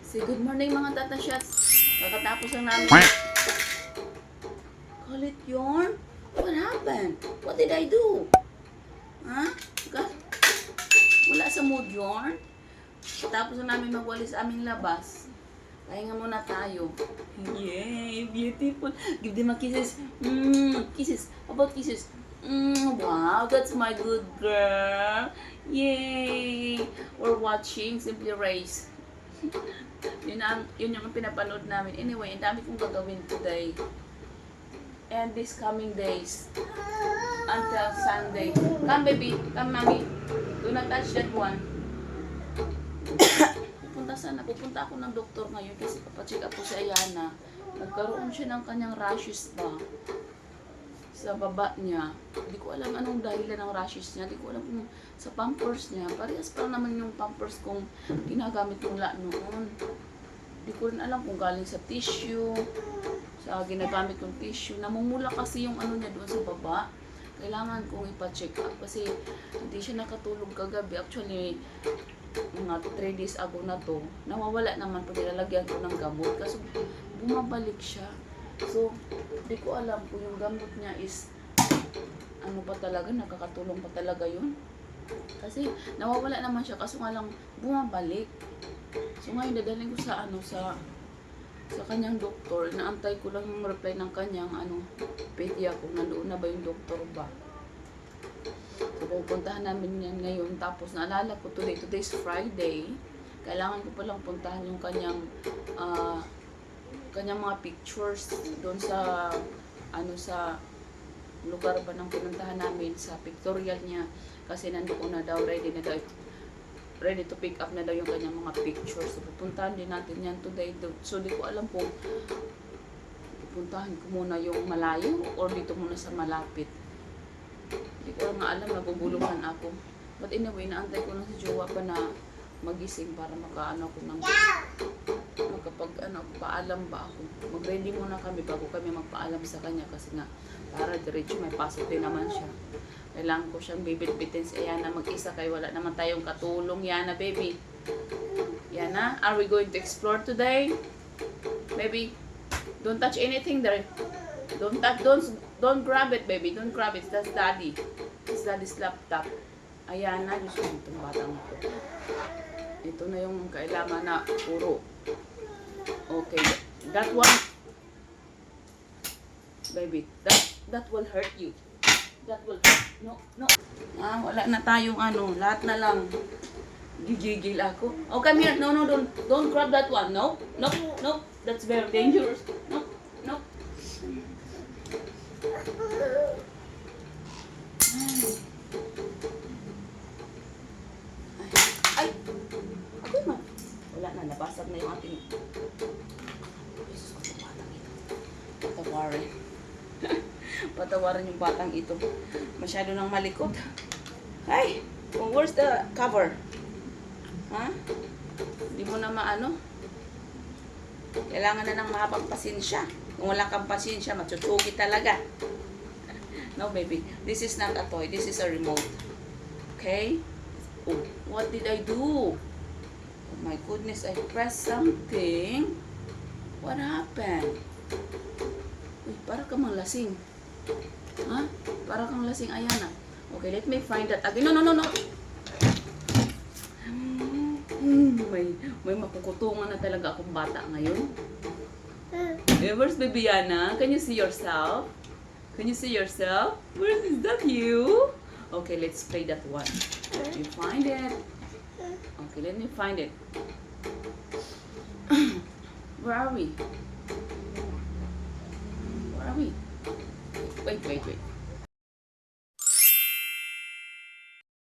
Say good morning mga Tata Shots. Kakatapos lang namin. Call it yarn? What happened? What did I do? Ha? Wala sa mood yarn? Tapos lang namin magwalis aming labas. Pahinga muna tayo. Yay! Beautiful! Give them a kisses. Kisses. How about kisses? Wow, that's my good girl. Yay! We're watching Simply Race. Yun yung pinapanood namin. Anyway, ang dami kong gagawin today. And this coming days. Until Sunday. Come baby, come mommy. Do not touch that one. Pupunta ako ng doktor ngayon kasi papacheck up ko si Ayana. Nagkaroon siya ng kanyang rashes ba sa baba niya. Hindi ko alam anong dahilan ng rashes niya. Hindi ko alam kung sa pampers niya. Parehas pa naman yung pampers kong ginagamit mula noon. Hindi ko rin alam kung galing sa tissue. Sa ginagamit kong tissue. Namumula kasi yung ano niya doon sa baba. Kailangan kong ipa-check up kasi hindi siya nakatulog kagabi. Actually, mga 3 days ago na to, nawawala naman pag nilalagyan ko ng gamot kasi bumabalik siya. So, hindi ko alam kung yung gamot niya is ano pa talaga, nakakatulong pa talaga yun. Kasi nawawala naman siya kaso nga lang bumabalik. So ngayon dadalhin ko sa sa kanyang doktor. Naantay ko lang yung reply ng kanyang pedia kung nandoon na ba yung doktor ba. So pupuntahan namin yan ngayon. Tapos naalala ko today's Friday. Kailangan ko palang puntahan yung kanyang mga pictures doon sa sa lugar ba ng pinuntahan namin sa pictorial niya kasi nandoon na daw ready to pick up na daw yung kanyang mga pictures. So pupuntahan din natin yan today. So di ko alam kung pupuntahan ko muna yung malayo or dito muna sa malapit. Hindi ko nga alam, nagugulungan ako. But anyway, naantay ko lang si Jowa pa na magising para paalam ba ako. Mag-ready muna kami bago kami magpaalam sa kanya kasi nga para diretso may pasok din naman siya. Kailangan ko siyang bibit-bitin si Ayana mag-isa kaya wala naman tayong katulong. Yana, baby. Yana, are we going to explore today? Baby, don't touch anything there. Don't grab it, baby. Don't grab it. That's daddy. It's daddy's laptop. Ayana, Diyos ko, itong batang ito. Ito na yung kailangan na puro. Okay. That one, baby, that will hurt you. That will hurt. No. Wala na tayong lahat na lang. Gigigil ako. Oh, come here. No, don't grab that one. No. That's very dangerous. No. Ay! Ako man. Wala na, nabasag na yung ating patawarin yung batang ito. Masyado nang malikot. Ay! Where's the cover? Ha? Hindi mo na maano? Kailangan na ng mahabang pasensya. Kung wala kang pasensya, matutsugi talaga. No, baby. This is not a toy. This is a remote. Okay? Oh, what did I do? Oh my goodness, I pressed something. What happened? Uy, para kang lasing. Ha? Para kang lasing, Ayana. Okay, let me find that again. No. May mapukutungan na talaga akong bata ngayon. Where's baby Yana? Can you see yourself? Can you see yourself? Where is that you? Okay, let's play that one. Let me find it. Okay, let me find it. Where are we? Wait.